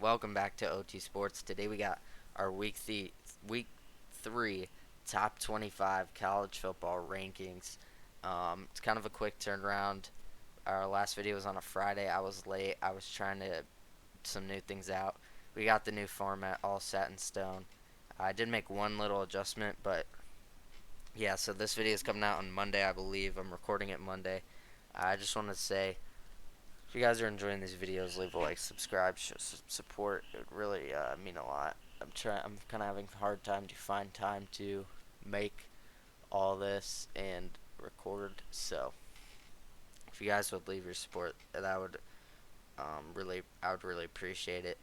Welcome back to OT Sports. Today we got our week 3 top 25 college football rankings. It's kind of a quick turnaround. Our last video was on a Friday. I was late. I was trying to some new things out. We got the new format all set in stone. I did make one little adjustment, but yeah. So this video is coming out on Monday, I believe. I'm recording it Monday. I just wanted to say, if you guys are enjoying these videos, leave a like, subscribe, show some support. It would really mean a lot. I'm kind of having a hard time to find time to make all this and record. So if you guys would leave your support, that would I would really appreciate it.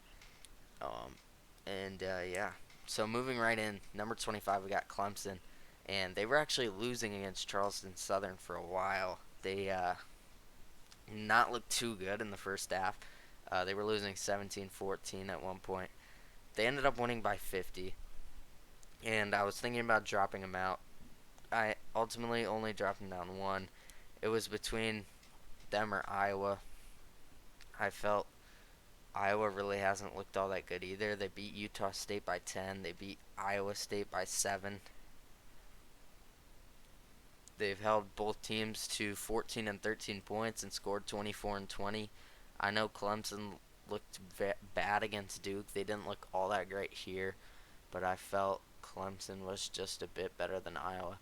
Um, yeah. So moving right in, number 25, we got Clemson, and they were actually losing against Charleston Southern for a while. They not look too good in the first half. They were losing 17-14 at one point. They ended up winning by 50, and I was thinking about dropping them out. I ultimately only dropped them down one. It was between them or Iowa. I felt Iowa really hasn't looked all that good either. They beat Utah State by 10. They beat Iowa State by 7. They've held both teams to 14 and 13 points and scored 24 and 20. I know Clemson looked bad against Duke. They didn't look all that great here, but I felt Clemson was just a bit better than Iowa.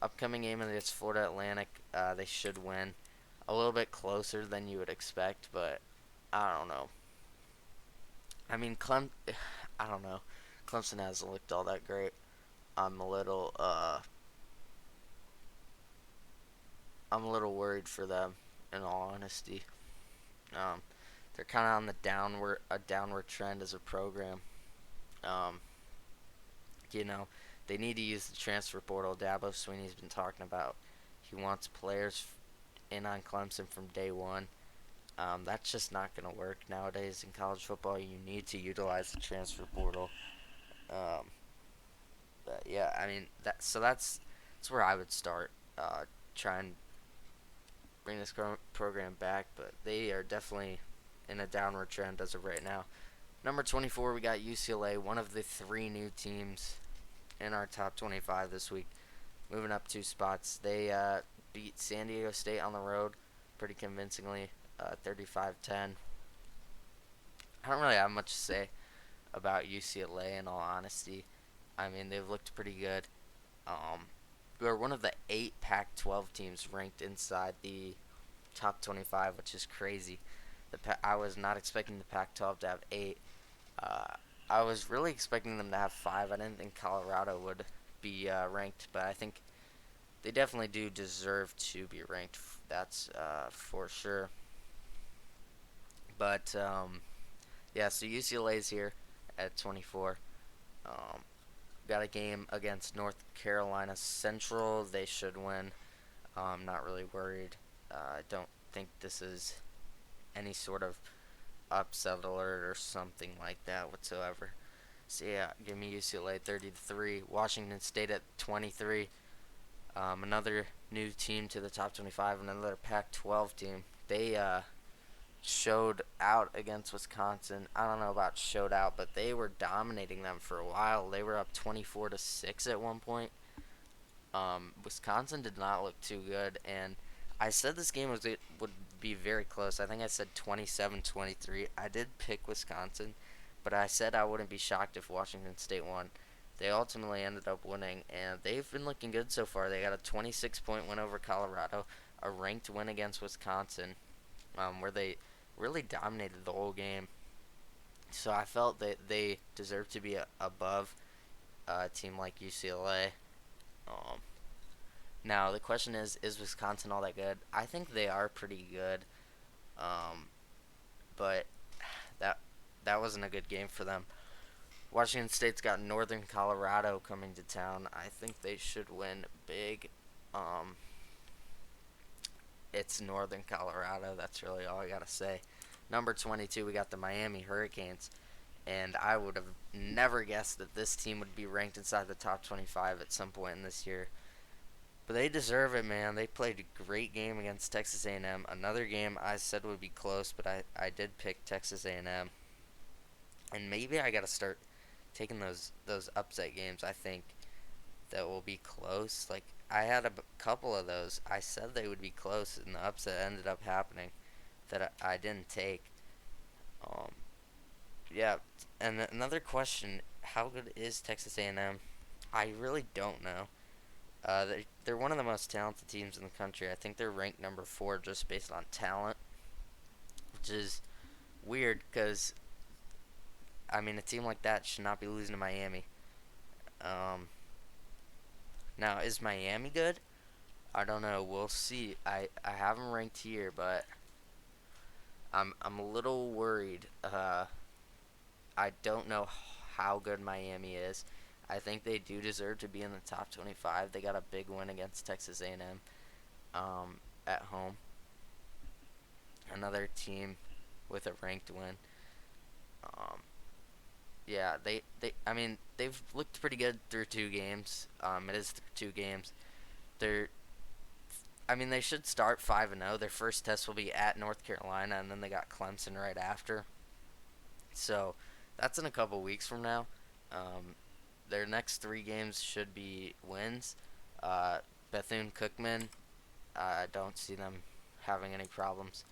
Upcoming game against Florida Atlantic, they should win. A little bit closer than you would expect, but I don't know. I mean, I don't know. Clemson hasn't looked all that great. I'm a little, I'm a little worried for them, in all honesty. Um, they're kind of on the downward trend as a program. Um, you know, they need to use the transfer portal. Dabo Swinney's been talking about. He wants players in on Clemson from day one. That's just not going to work nowadays in college football. You need to utilize the transfer portal. Um, but yeah, I mean that's where I would start. Try and bring this program back, but they are definitely in a downward trend as of right now. Number 24, we got UCLA, one of the three new teams in our top 25 this week. Moving up 2 spots, they beat San Diego State on the road pretty convincingly, 35-10. I don't really have much to say about UCLA in all honesty. I mean, they've looked pretty good. We're one of the 8 Pac-12 teams ranked inside the top 25, which is crazy. I was not expecting the Pac-12 to have 8. Uh, I was really expecting them to have 5. I didn't think Colorado would be ranked, but I think they definitely do deserve to be ranked. That's for sure. But yeah, so UCLA's here at 24. Um, got a game against North Carolina Central. They should win. I'm not really worried. I don't think this is any sort of upset alert or something like that whatsoever. So yeah, give me UCLA 30-3. Washington State at 23. Another new team to the top 25. Another Pac-12 team. They showed out against Wisconsin. I don't know about showed out, but they were dominating them for a while. They were up 24-6 at one point. Wisconsin did not look too good, and I said this game would be very close. I think I said 27-23. I did pick Wisconsin, but I said I wouldn't be shocked if Washington State won. They ultimately ended up winning, and they've been looking good so far. They got a 26-point win over Colorado, a ranked win against Wisconsin, where they really dominated the whole game. So I felt that they deserve to be above a team like UCLA. Um, Now the question is Wisconsin all that good? I think they are pretty good, um, but that that wasn't a good game for them. Washington State's got Northern Colorado coming to town. I think they should win big. Um, it's Northern Colorado. That's really all I gotta say. Number 22, we got the Miami Hurricanes, and I would have never guessed that this team would be ranked inside the top 25 at some point in this year. But they deserve it, man. They played a great game against Texas A&M. Another game I said would be close, but I did pick Texas A&M. And maybe I gotta start taking those upset games. I think that will be close. Like I had a couple of those. I said they would be close, and the upset ended up happening that I didn't take. Um, yeah. And another question: how good is Texas A&M? I really don't know. They're one of the most talented teams in the country. I think they're ranked number 4 just based on talent, which is weird because I mean a team like that should not be losing to Miami. Um, Now is Miami good? I don't know. We'll see. I have them ranked here, but I'm a little worried. I don't know how good Miami is. I think they do deserve to be in the top 25. They got a big win against Texas A&M at home. Another team with a ranked win. Um, yeah, I mean they've looked pretty good through 2 games. It is through 2 games. They're I mean they should start 5-0. Their first test will be at North Carolina, and then they got Clemson right after. So that's in a couple weeks from now. Um, their next 3 games should be wins. Uh, Bethune Cookman, I don't see them having any problems.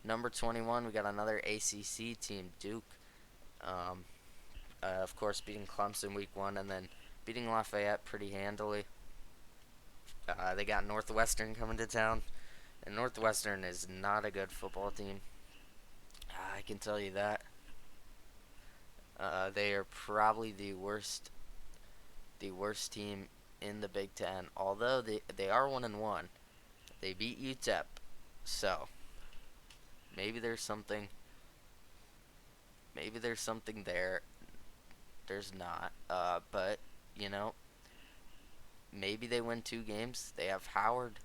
Number 21, we got another ACC team, Duke. Um, of course, beating Clemson week 1 and then beating Lafayette pretty handily. They got Northwestern coming to town, and Northwestern is not a good football team. I can tell you that. They are probably the worst team in the Big Ten. Although they are 1-1, they beat UTEP, so maybe there's something. Maybe there's something there. There's not. But you know, maybe they win 2 games. They have Howard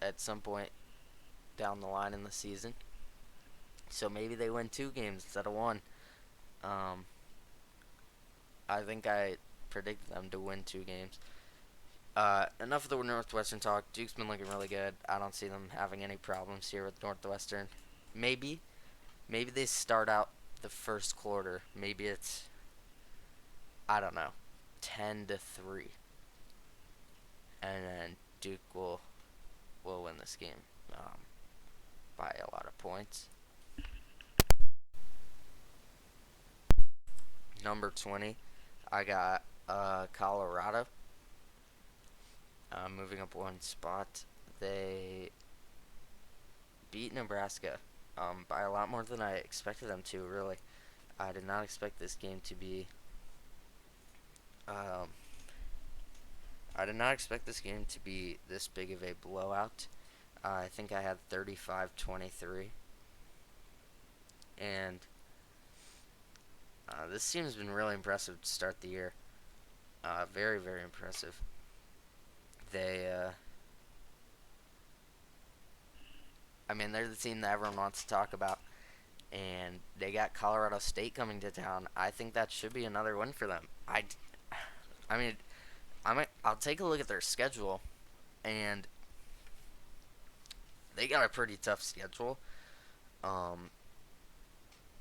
at some point down the line in the season, so maybe they win 2 games instead of one. Um, I think I predicted them to win 2 games. Enough of the Northwestern talk. Duke's been looking really good. I don't see them having any problems here with Northwestern. Maybe, maybe they start out the first quarter. Maybe it's I don't know, 10-3, and then Duke will win this game by a lot of points. Number 20, I got Colorado. Moving up 1 spot, they beat Nebraska by a lot more than I expected them to. Really, I did not expect this game to be. Um, I did not expect this game to be this big of a blowout. I think I had 35-23, and this team has been really impressive to start the year. Very, very impressive. They, I mean, they're the team that everyone wants to talk about, and they got Colorado State coming to town. I think that should be another win for them. I mean, I'll take a look at their schedule, and they got a pretty tough schedule. Um,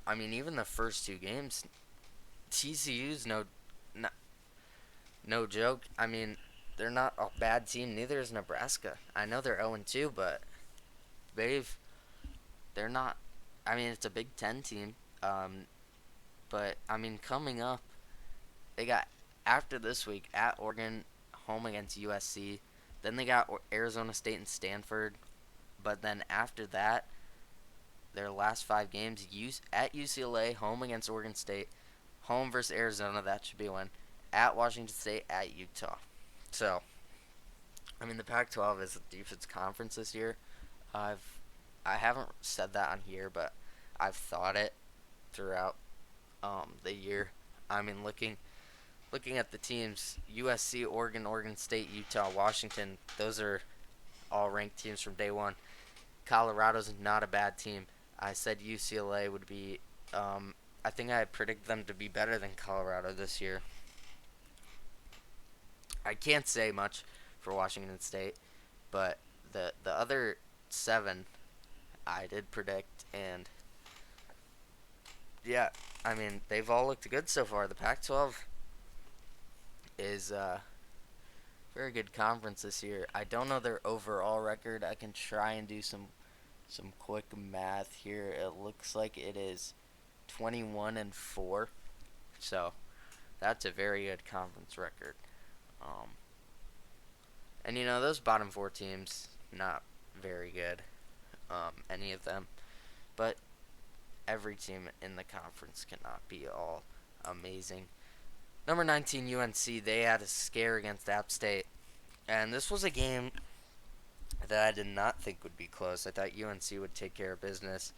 I mean, even the first 2 games, TCU's no, no joke. I mean, they're not a bad team. Neither is Nebraska. I know they're 0-2, but they've they're not. I mean, it's a Big Ten team. But I mean, coming up, they got after this week at Oregon, home against USC. Then they got Arizona State and Stanford. But then after that, their last 5 games, at UCLA, home against Oregon State, home versus Arizona, that should be a win. At Washington State, at Utah. So, I mean, the Pac-12 is the deepest conference this year. I haven't said that on here, but I've thought it throughout the year. I mean, looking at the teams, USC, Oregon, Oregon State, Utah, Washington, those are all ranked teams from day one. Colorado's not a bad team. I said UCLA would be. I think I predicted them to be better than Colorado this year. I can't say much for Washington State, but the other 7 I did predict, and yeah, I mean, they've all looked good so far. The Pac-12 is very good conference this year. I don't know their overall record. I can try and do some quick math here. It looks like it is 21-4. So that's a very good conference record. Um, and those bottom four teams, not very good. Any of them, but every team in the conference cannot be all amazing. Number 19 UNC, they had a scare against App State, and this was a game that I did not think would be close. I thought UNC would take care of business,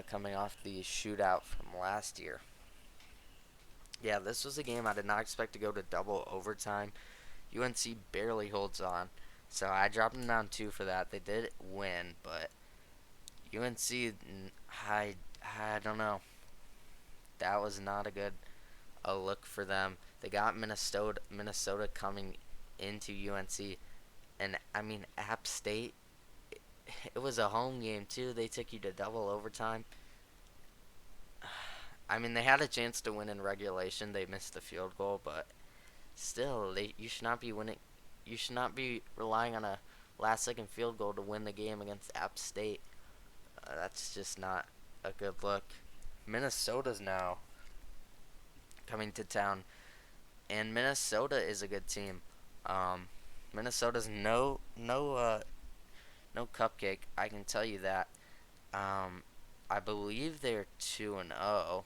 coming off the shootout from last year. Yeah, this was a game I did not expect to go to double overtime. UNC barely holds on, so I dropped them down 2 for that. They did win, but UNC, I don't know. That was not a look for them. They got Minnesota coming into UNC, and I mean App State. It was a home game too. They took you to double overtime. I mean, they had a chance to win in regulation. They missed the field goal, but still, you should not be winning. You should not be relying on a last-second field goal to win the game against App State. That's just not a good look. Minnesota's now coming to town, and Minnesota is a good team. Minnesota's no cupcake. I can tell you that. I believe they're 2-0.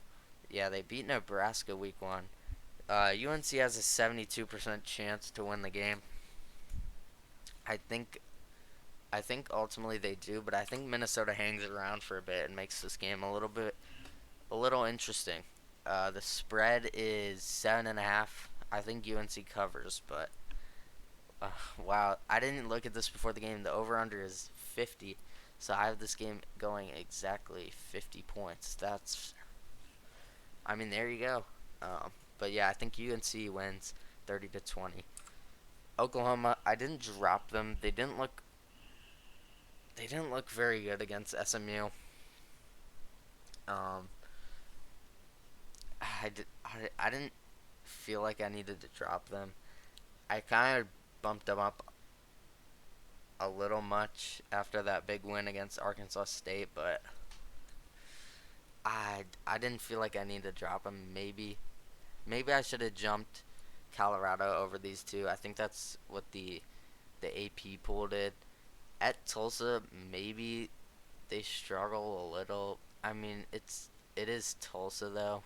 Yeah, they beat Nebraska week 1. UNC has a 72% chance to win the game. I think ultimately they do, but I think Minnesota hangs around for a bit and makes this game a little interesting. The spread is 7.5. I think UNC covers, but wow, I didn't look at this before the game. The over/under is 50, so I have this game going exactly 50 points. I mean, there you go. But yeah, I think UNC wins 30-20. Oklahoma, I didn't drop them. They didn't look very good against SMU. Um, I didn't feel like I needed to drop them. I kind of bumped them up a little much after that big win against Arkansas State, but I didn't feel like I needed to drop them. Maybe I should have jumped Colorado over these two. I think that's what the AP pool did. At Tulsa, maybe they struggle a little. I mean, it is Tulsa though.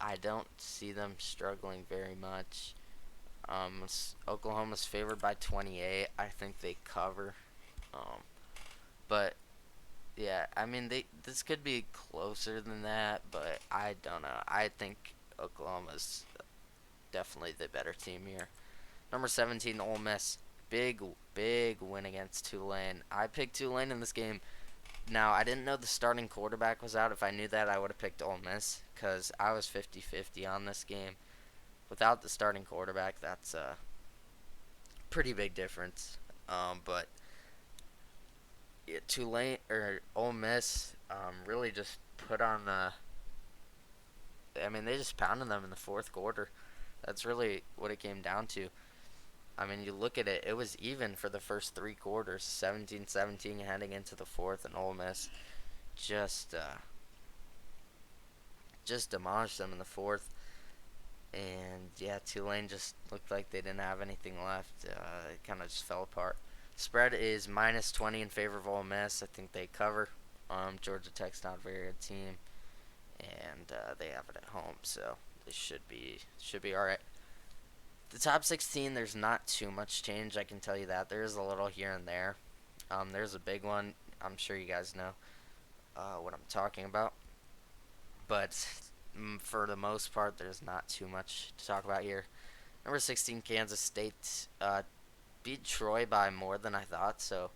I don't see them struggling very much. Oklahoma's favored by 28. I think they cover. But yeah, I mean this could be closer than that, but I don't know. I think Oklahoma's definitely the better team here. Number 17, Ole Miss. Big win against Tulane. I picked Tulane in this game. Now, I didn't know the starting quarterback was out. If I knew that, I would have picked Ole Miss because I was 50-50 on this game. Without the starting quarterback, that's a pretty big difference. But yeah, Tulane or Ole Miss really just put on the. I mean, they just pounded them in the fourth quarter. That's really what it came down to. I mean, you look at it, it was even for the first 3 quarters, 17-17 heading into the fourth, and Ole Miss just demolished them in the fourth. And yeah, Tulane just looked like they didn't have anything left. It kind of just fell apart. Spread is -20 in favor of Ole Miss. I think they cover. Georgia Tech's not a very good team, and they have it at home, so they should be all right. The top 16, there's not too much change. I can tell you that there is a little here and there. There's a big one. I'm sure you guys know what I'm talking about, but for the most part, there's not too much to talk about here. Number 16, Kansas State beat Troy by more than I thought, so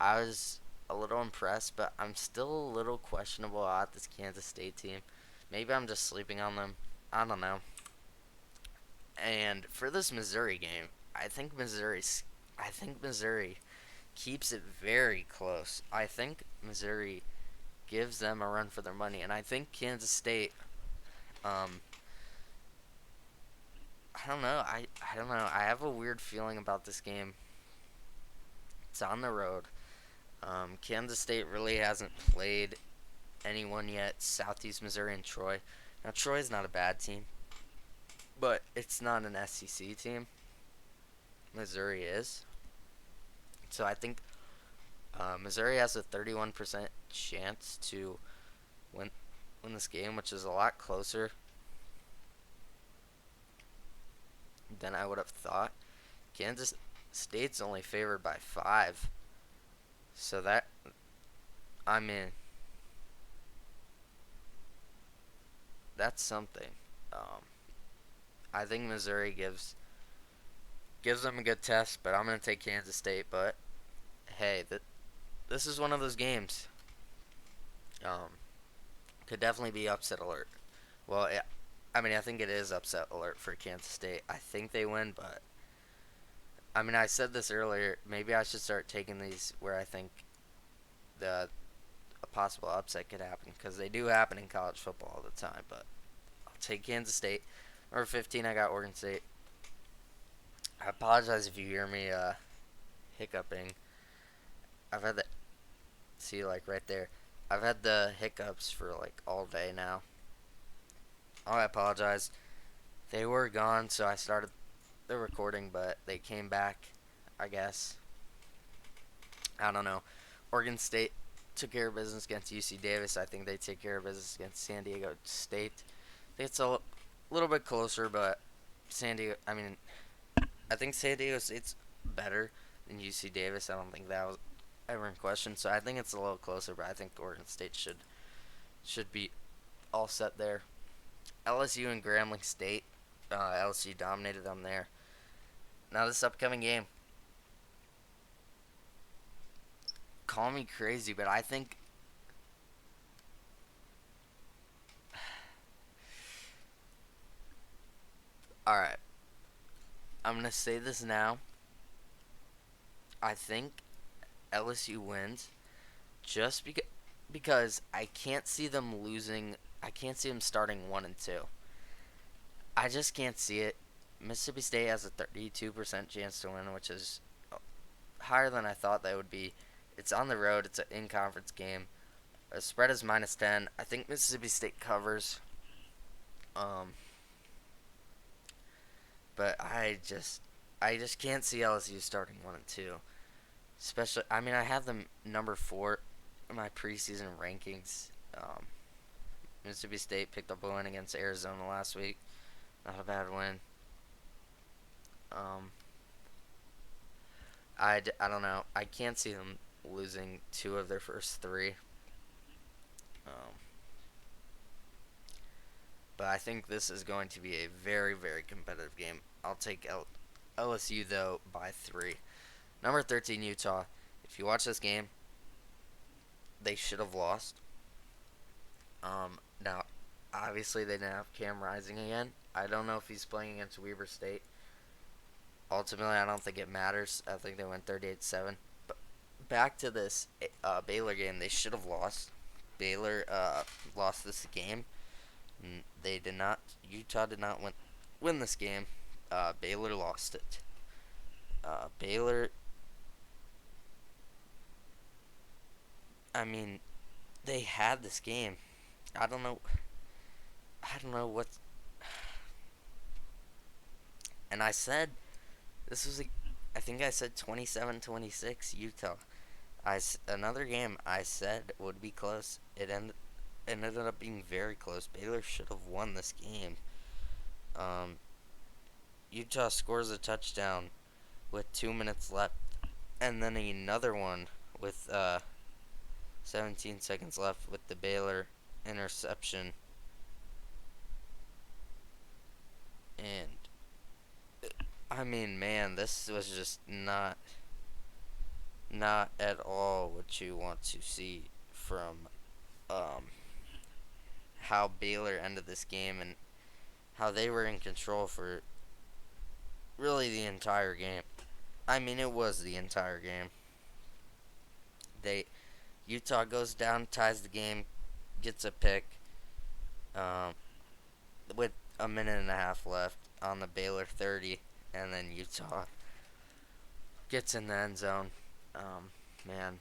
I was a little impressed, but I'm still a little questionable about this Kansas State team. Maybe I'm just sleeping on them. I don't know. And for this Missouri game, I think Missouri keeps it very close. I think Missouri gives them a run for their money. And I think Kansas State, um, I don't know. I don't know. I have a weird feeling about this game. It's on the road. Kansas State really hasn't played anyone yet. Southeast Missouri and Troy. Now Troy's not a bad team, but it's not an SEC team. Missouri is. So I think Missouri has a 31% chance to win this game, which is a lot closer than I would have thought. Kansas State's only favored by 5. So that, I mean, that's something. Um, I think Missouri gives them a good test, but I'm gonna take Kansas State. But hey, this is one of those games. Um, could definitely be upset alert. Well, yeah, I mean, I think it is upset alert for Kansas State. I think they win, but I mean, I said this earlier. Maybe I should start taking these where I think the a possible upset could happen because they do happen in college football all the time. But I'll take Kansas State. Number 15, I got Oregon State. I apologize if you hear me hiccuping. I've had the see like right there. I've had the hiccups for like all day now. I apologize. They were gone, so I started the recording, but they came back. I guess I don't know. Oregon State took care of business against UC Davis. I think they take care of business against San Diego State. I think it's a little bit closer, but San Diego. I mean, I think San Diego State's better than UC Davis. I don't think that was ever in question. So I think it's a little closer, but I think Oregon State should be all set there. LSU and Grambling State. LSU dominated them there. Now this upcoming game. Call me crazy, but I think all right. I'm gonna say this now. I think LSU wins just because I can't see them losing. I can't see them starting 1-2. I just can't see it. Mississippi State has a 32% chance to win, which is higher than I thought they would be. It's on the road. It's an in-conference game. The spread is -10. I think Mississippi State covers. Um, but I just can't see LSU starting 1-2. Especially, I mean, I have them number 4 in my preseason rankings. Mississippi State picked up a win against Arizona last week. Not a bad win. Um, I don't know. I can't see them losing 2 of their first 3. Um, but I think this is going to be a very, very competitive game. I'll take LSU, though, by 3. Number 13, Utah. If you watch this game, they should have lost. Now, obviously, they didn't have Cam Rising again. I don't know if he's playing against Weber State. Ultimately, I don't think it matters. I think they went 38-7. But back to this Baylor game, they should have lost. Baylor lost this game. They did not. Utah did not win this game. Baylor lost it. Baylor. I mean, they had this game. I don't know. I don't know what. And I said this was I think I said 27-26 Utah. Another game I said would be close. Ended up being very close. Baylor should have won this game. Utah scores a touchdown with 2 minutes left, and then another one with 17 seconds left with the Baylor interception. And I mean, man, this was just not at all what you want to see from how Baylor ended this game and how they were in control for really the entire game. I mean, it was the entire game. They Utah goes down, ties the game, gets a pick um, with a minute and a half left on the Baylor 30, and then Utah gets in the end zone. Um, man,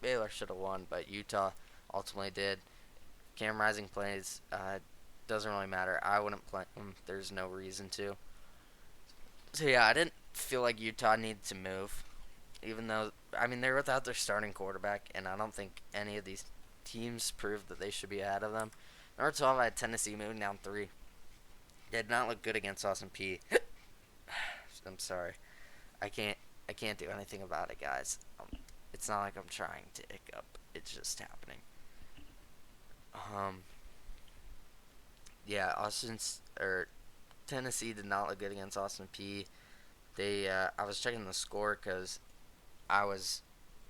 Baylor should have won, but Utah ultimately did. Cam Rising plays. Doesn't really matter. I wouldn't play him. There's no reason to. So yeah, I didn't feel like Utah needed to move, even though I mean they're without their starting quarterback, and I don't think any of these teams proved that they should be ahead of them. Number 12, I had Tennessee moving down 3. Did not look good against Austin P. I'm sorry. I can't. I can't do anything about it, guys. It's not like I'm trying to hiccup. It's just happening. Um. Yeah, Austin's or Tennessee did not look good against Austin P. They. I was checking the score because I was.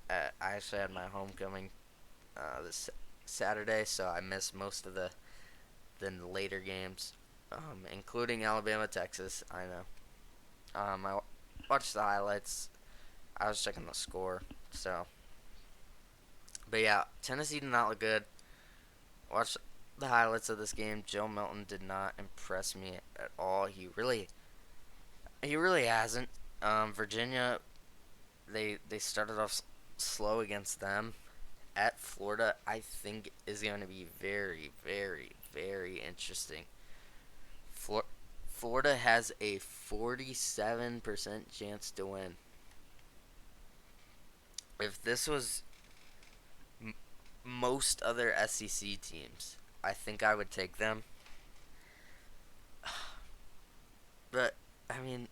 I actually had my homecoming this Saturday, so I missed most of the later games, including Alabama Texas. I know. I watched the highlights. I was checking the score. So, but yeah, Tennessee did not look good. Watch the highlights of this game. Joe Milton did not impress me at all. He really hasn't. Virginia, they started off slow against them. At Florida, I think is going to be very, very, very interesting. Flor- Florida has a 47% chance to win. If this was m- most other SEC teams, I think I would take them. But I mean,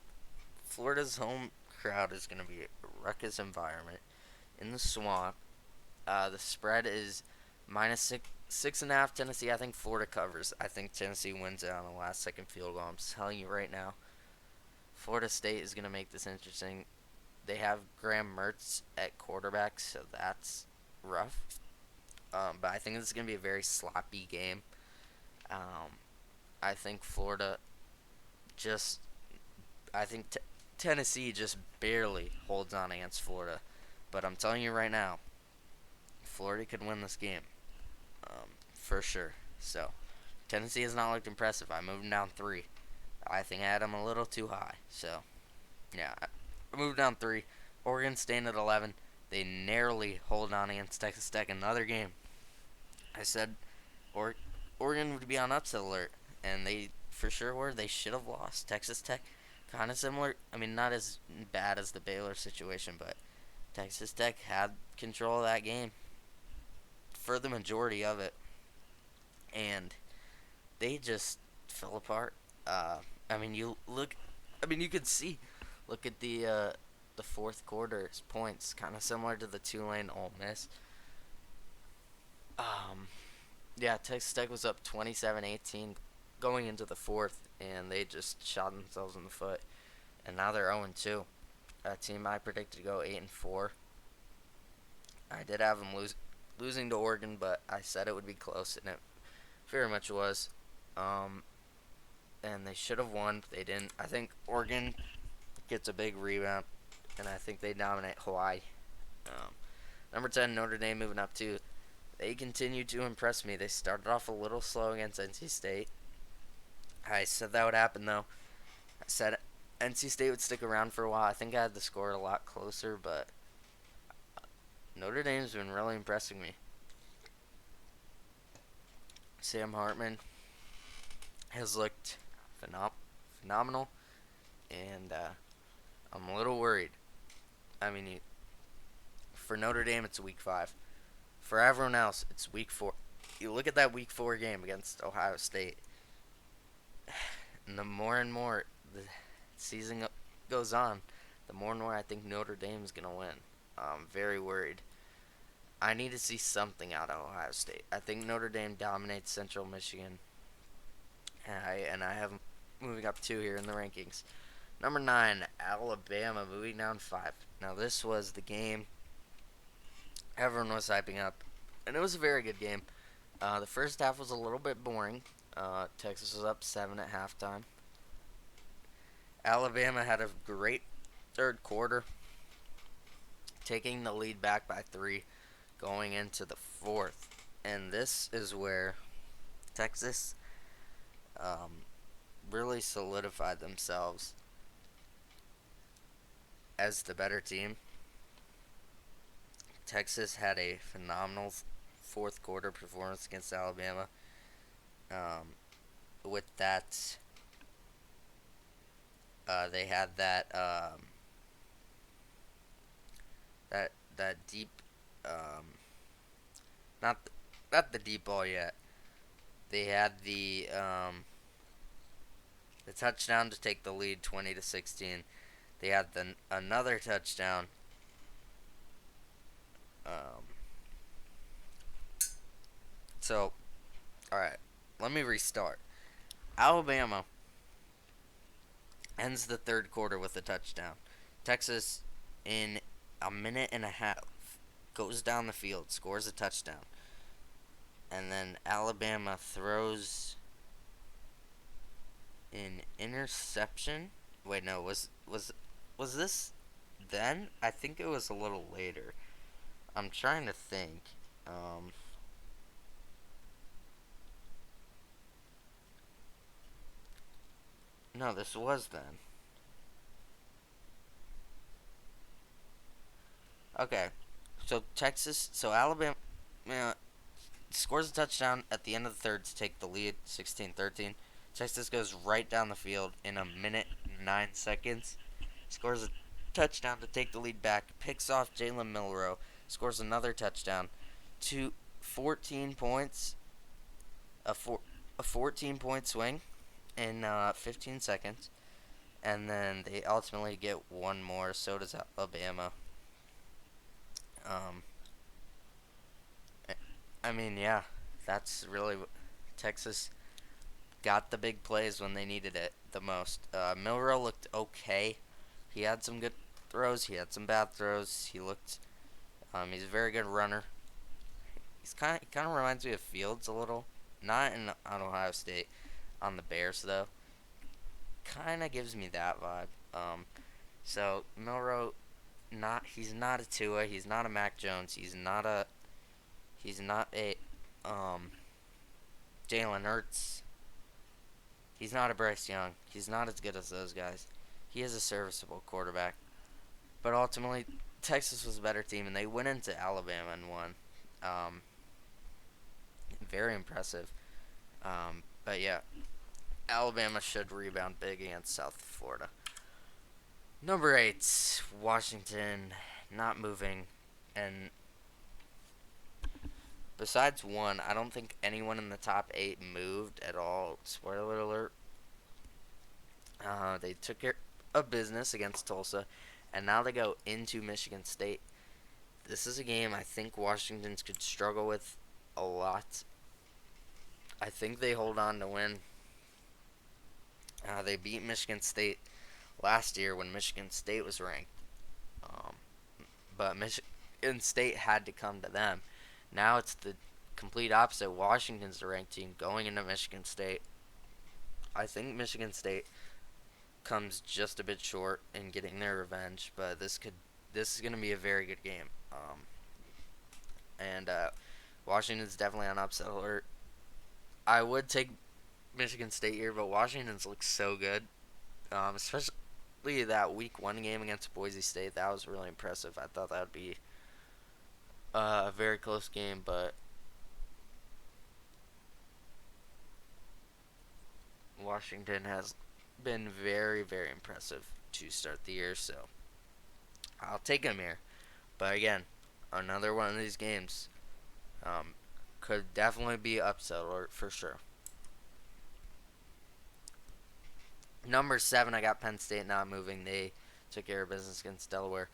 Florida's home crowd is going to be a ruckus environment in the swamp. The spread is minus 6.5. Tennessee. I think Florida covers. I think Tennessee wins it on the last second field goal. I'm just telling you right now. Florida State is going to make this interesting. They have Graham Mertz at quarterback, so that's rough. But I think this is going to be a very sloppy game. Um, I think Florida just. I think Tennessee just barely holds on against Florida. But I'm telling you right now, Florida could win this game. For sure. So, Tennessee has not looked impressive. I moved them down 3. I think I had them a little too high. So, yeah, I moved down 3. Oregon staying at 11. They narrowly hold on against Texas Tech. Another game. I said or- Oregon would be on upset alert, and they for sure were. They should have lost. Texas Tech, kind of similar. I mean, not as bad as the Baylor situation, but Texas Tech had control of that game for the majority of it, and they just fell apart. I mean, you look. I mean, you could see. Look at the fourth quarter's points, kind of similar to the Tulane Ole Miss. Um, yeah, Texas Tech was up 27-18 going into the fourth, and they just shot themselves in the foot. And now they're 0-2. A team I predicted to go 8-4. I did have them losing to Oregon, but I said it would be close, and it very much was. Um, and they should have won. But they didn't. I think Oregon gets a big rebound, and I think they dominate Hawaii. Um, Number 10, Notre Dame moving up too. They continue to impress me. They started off a little slow against NC State. I said that would happen though. I said NC State would stick around for a while. I think I had the score a lot closer, but Notre Dame's been really impressing me. Sam Hartman has looked phenomenal, and I'm a little worried. I mean, for Notre Dame, it's week 5. For everyone else, it's week 4. You look at that week 4 game against Ohio State, and the more and more the season goes on, the more and more I think Notre Dame's going to win. I'm very worried. I need to see something out of Ohio State. I think Notre Dame dominates Central Michigan, and I have them moving up 2 here in the rankings. Number 9, Alabama moving down 5. Now this was the game everyone was hyping up, and it was a very good game. The first half was a little bit boring. Texas was up 7 at halftime. Alabama had a great third quarter. taking the lead back by 3 going into the fourth. And this is where Texas um, really solidified themselves as the better team. Texas had a phenomenal fourth quarter performance against Alabama. Um, with that, they had that deep, um, not not the deep ball yet. They had the touchdown to take the lead 20-16. They had another touchdown. Um, so, all right, let me restart. Alabama ends the third quarter with a touchdown. Texas, in a minute and a half, goes down the field, scores a touchdown, and then Alabama throws an interception. Wait, no, was this then? I think it was a little later. I'm trying to think. Um, no, this was then. Okay, so Alabama scores a touchdown at the end of the third to take the lead, 16-13. Texas goes right down the field in a minute and 9 seconds, scores a touchdown to take the lead back, picks off Jalen Milroe, scores another touchdown to 14 points, a 14-point swing in 15 seconds, and then they ultimately get one more. So does Alabama. Um, I mean, yeah, that's really Texas got the big plays when they needed it the most. Milroe looked okay. He had some good throws. He had some bad throws. He's a very good runner. He kind of reminds me of Fields a little. Not on Ohio State, on the Bears though. Kind of gives me that vibe. So Milroe, he's not a Tua. He's not a Mac Jones. He's not a Jalen Hurts. He's not a Bryce Young. He's not as good as those guys. He is a serviceable quarterback. But ultimately, Texas was a better team, and they went into Alabama and won. Um, very impressive. But yeah, Alabama should rebound big against South Florida. Number 8, Washington, not moving. And besides one, I don't think anyone in the top 8 moved at all. Spoiler alert. They took care of business against Tulsa, and now they go into Michigan State. This is a game I think Washington's could struggle with a lot. I think they hold on to win. They beat Michigan State last year when Michigan State was ranked. Um, but Michigan State had to come to them. Now it's the complete opposite. Washington's the ranked team going into Michigan State. I think Michigan State comes just a bit short in getting their revenge, but this is going to be a very good game. And Washington's definitely on upset alert. I would take Michigan State here, but Washington's looks so good, especially that Week 1 game against Boise State. That was really impressive. I thought that would be a very close game, but Washington has been very, very impressive to start the year, so I'll take them here. But again, another one of these games could definitely be upset alert for sure. Number 7, I got Penn State not moving. They took care of business against Delaware.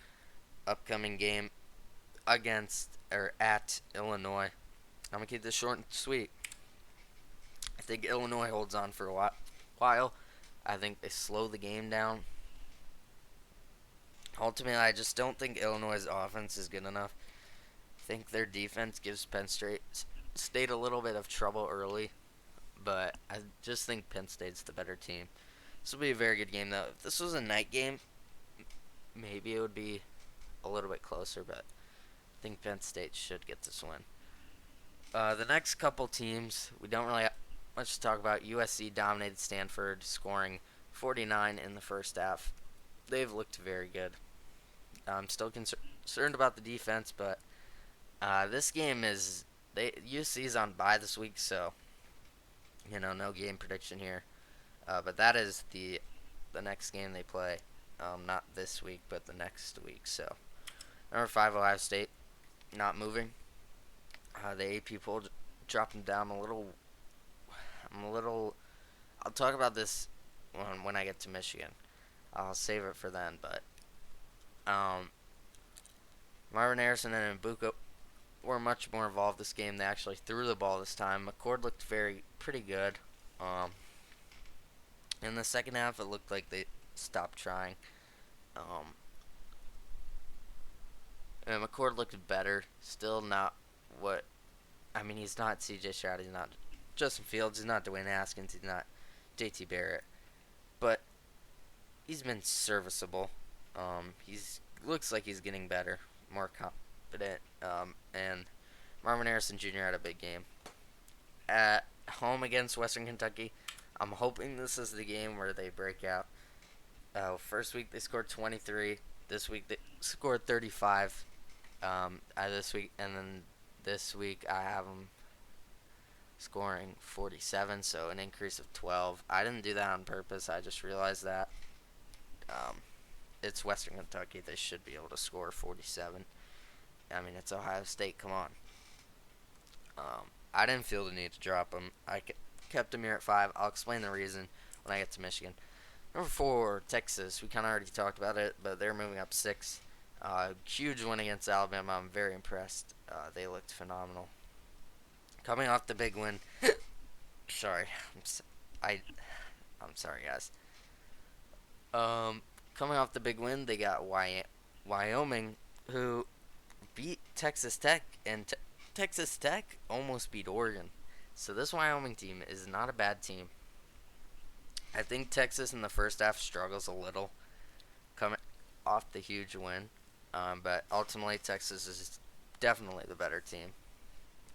Upcoming game at Illinois. I'm gonna keep this short and sweet. I think Illinois holds on for a while. I think they slow the game down. Ultimately, I just don't think Illinois' offense is good enough. I think their defense gives Penn State a little bit of trouble early, but I just think Penn State's the better team. This will be a very good game, though. If this was a night game, maybe it would be a little bit closer, but I think Penn State should get this win. The next couple teams, we don't really have much to talk about. USC dominated Stanford, scoring 49 in the first half. They've looked very good. I'm still concerned about the defense, but this game is USC's on bye this week, so no game prediction here. But that is the next game they play. Not this week, but the next week. So number 5, Ohio State, not moving. The AP poll dropped them down a little. I'll talk about this when I get to Michigan. I'll save it for then. But Marvin Harrison and Mbuka were much more involved this game. They actually threw the ball this time. McCord looked pretty good. In the second half, it looked like they stopped trying. And McCord looked better. Still not what. I mean, he's not C.J. Stroud. He's not Justin Fields. He's not Dwayne Haskins. He's not J.T. Barrett. But he's been serviceable. He's looks like he's getting better, more confident. And Marvin Harrison Jr. had a big game at home against Western Kentucky. I'm hoping this is the game where they break out. First week they scored 23. This week they scored 35. This week, and then this week I have them scoring 47, so an increase of 12. I didn't do that on purpose. I just realized that. It's Western Kentucky. They should be able to score 47. I mean, it's Ohio State. Come on. I didn't feel the need to drop them. I kept them here at 5. I'll explain the reason when I get to Michigan. Number 4, Texas. We kind of already talked about it, but they're moving up 6. Huge win against Alabama. I'm very impressed. They looked phenomenal. Coming off the big win. Sorry. I'm sorry, guys. Coming off the big win, they got Wyoming, who beat Texas Tech, and Texas Tech almost beat Oregon. So this Wyoming team is not a bad team. I think Texas in the first half struggles a little coming off the huge win. But ultimately, Texas is definitely the better team.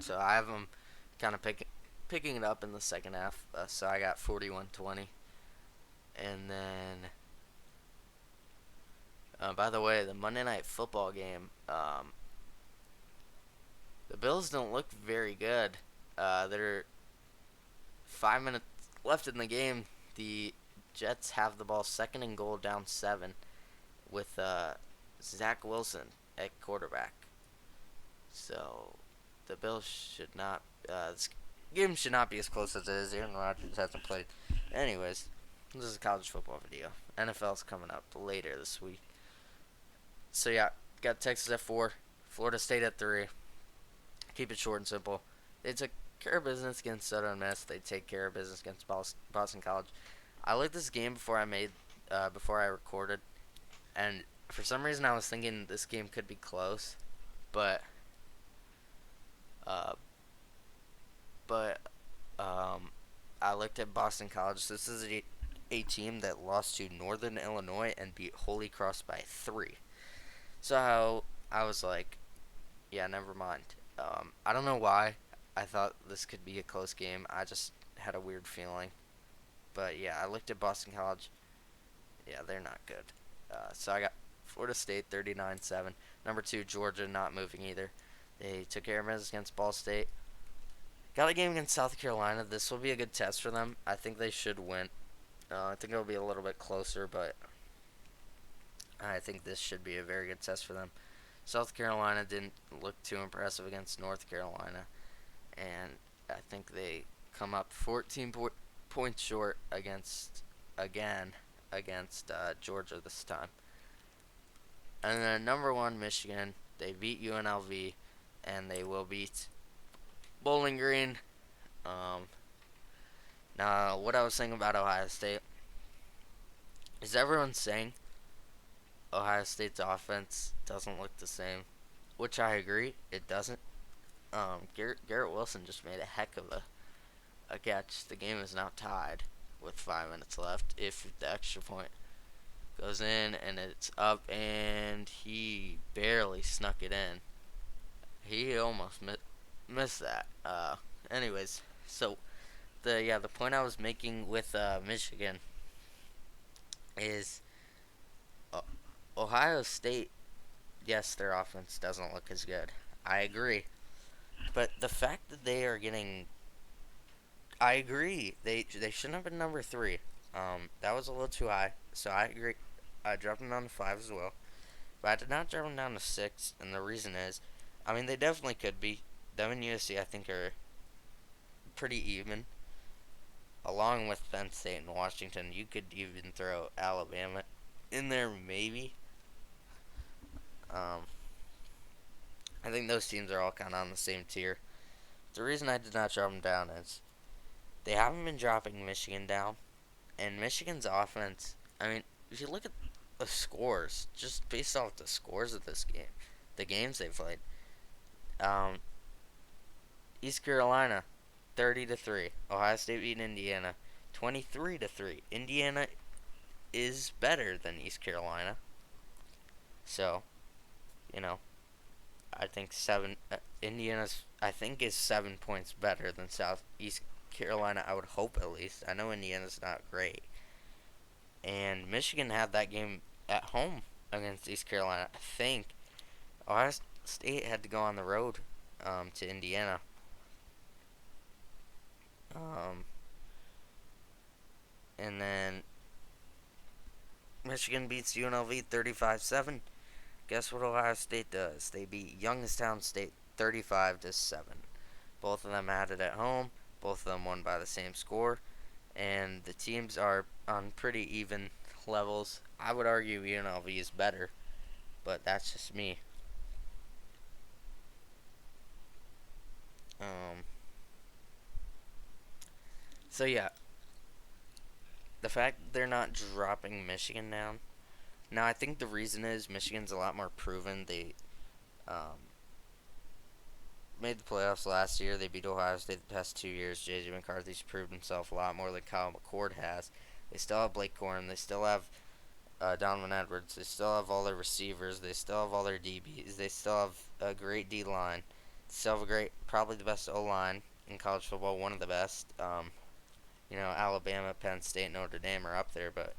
So I have them kind of picking it up in the second half. So I got 41-20. And then, by the way, the Monday Night Football game, the Bills don't look very good. There are 5 minutes left in the game. The Jets have the ball, 2nd and goal, down 7, with Zach Wilson at quarterback. So the Bills should not. This game should not be as close as it is. Aaron Rodgers hasn't played. Anyways, this is a college football video. NFL's coming up later this week. So yeah, got Texas at 4, Florida State at 3. Keep it short and simple. They took care of business against Southern Miss. They take care of business against Boston College. I looked this game before I recorded, and for some reason I was thinking this game could be close, but I looked at Boston College. This is a team that lost to Northern Illinois and beat Holy Cross by 3. So I was like, yeah, never mind. I don't know why I thought this could be a close game. I just had a weird feeling. But yeah, I looked at Boston College. Yeah, they're not good. So I got Florida State 39-7. Number 2, Georgia, not moving either. They took care of business against Ball State. Got a game against South Carolina. This will be a good test for them. I think they should win. I think it'll be a little bit closer, but I think this should be a very good test for them. South Carolina didn't look too impressive against North Carolina, and I think they come up 14 points short against Georgia this time. And then number 1, Michigan, they beat UNLV, and they will beat Bowling Green. Now, what I was saying about Ohio State is everyone's saying Ohio State's offense doesn't look the same, which I agree, it doesn't. Garrett Wilson just made a heck of a catch. The game is now tied with 5 minutes left if the extra point Goes in and it's up, and he barely snuck it in. He almost missed that. Anyways, so the point I was making with Michigan is uh, Ohio State. Yes, their offense doesn't look as good. I agree, but the fact that they are getting, I agree. They shouldn't have been number three. That was a little too high. So I agree. I dropped them down to five as well, but I did not drop them down to six. And the reason is, I mean, they definitely could be. Them and USC, I think, are pretty even. Along with Penn State and Washington, you could even throw Alabama in there, maybe. Um, I think those teams are all kind of on the same tier. The reason I did not drop them down is they haven't been dropping Michigan down, and Michigan's offense. I mean, if you look at the scores, just based off the scores of this game, the games they played, um, East Carolina, 30-3. Ohio State beat Indiana, 23-3. Indiana is better than East Carolina, so you know I think Indiana's I think is 7 points better than South East Carolina. I would hope at least. I know Indiana's not great, and Michigan had that game at home against East Carolina. I think Ohio State had to go on the road to Indiana. Um, and then Michigan beats UNLV 35-7. Guess what Ohio State does? They beat Youngstown State 35-7. Both of them had it at home. Both of them won by the same score, and the teams are on pretty even levels. I would argue UNLV is better, but that's just me. Um, so yeah, the fact they're not dropping Michigan down. Now I think the reason is Michigan's a lot more proven. They um, made the playoffs last year. They beat Ohio State the past 2 years. J.J. McCarthy's proved himself a lot more than Kyle McCord has. They still have Blake Corum. They still have Donovan Edwards. They still have all their receivers. They still have all their DBs. They still have a great D line. They still have a great, probably the best O line in college football. One of the best. Alabama, Penn State, Notre Dame are up there, but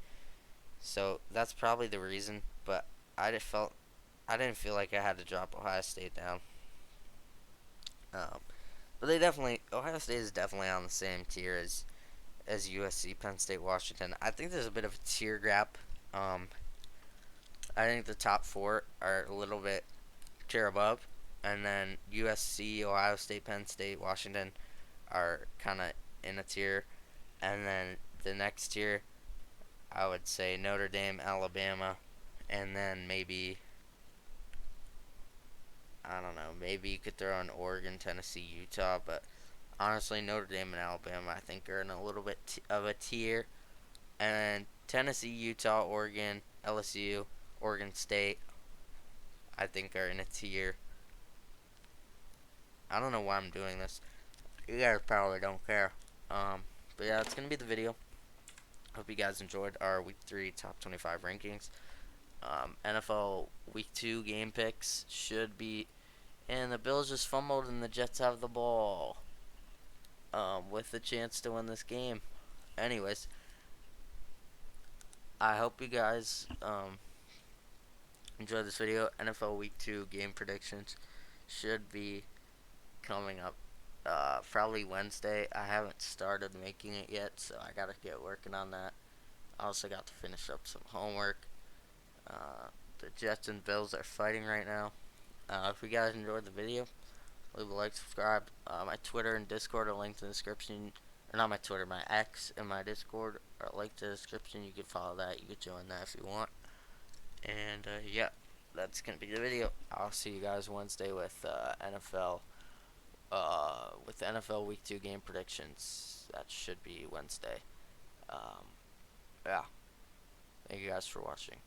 so that's probably the reason. But I didn't feel like I had to drop Ohio State down. Um, but Ohio State is definitely on the same tier as USC, Penn State, Washington. I think there's a bit of a tier gap. Um, I think the top four are a little bit tier above, and then USC, Ohio State, Penn State, Washington are kind of in a tier, and then the next tier, I would say Notre Dame, Alabama, and then maybe I don't know, maybe you could throw in Oregon, Tennessee, Utah, but honestly, Notre Dame and Alabama I think are in a little bit of a tier, and Tennessee, Utah, Oregon, LSU, Oregon State, I think are in a tier. I don't know why I'm doing this. You guys probably don't care. But yeah, that's gonna be the video. Hope you guys enjoyed our Week 3 Top 25 rankings. NFL Week 2 game picks should be, and the Bills just fumbled, and the Jets have the ball. With the chance to win this game. Anyways, I hope you guys enjoyed this video. NFL Week 2 game predictions should be coming up probably Wednesday. I haven't started making it yet, so I gotta get working on that. I also got to finish up some homework. The Jets and Bills are fighting right now. If you guys enjoyed the video, leave a like, subscribe. My Twitter and Discord are linked in the description. Or not my Twitter, my X and my Discord are linked in the description. You can follow that. You can join that if you want. And yeah, that's gonna be the video. I'll see you guys Wednesday with NFL Week 2 game predictions. That should be Wednesday. Yeah. Thank you guys for watching.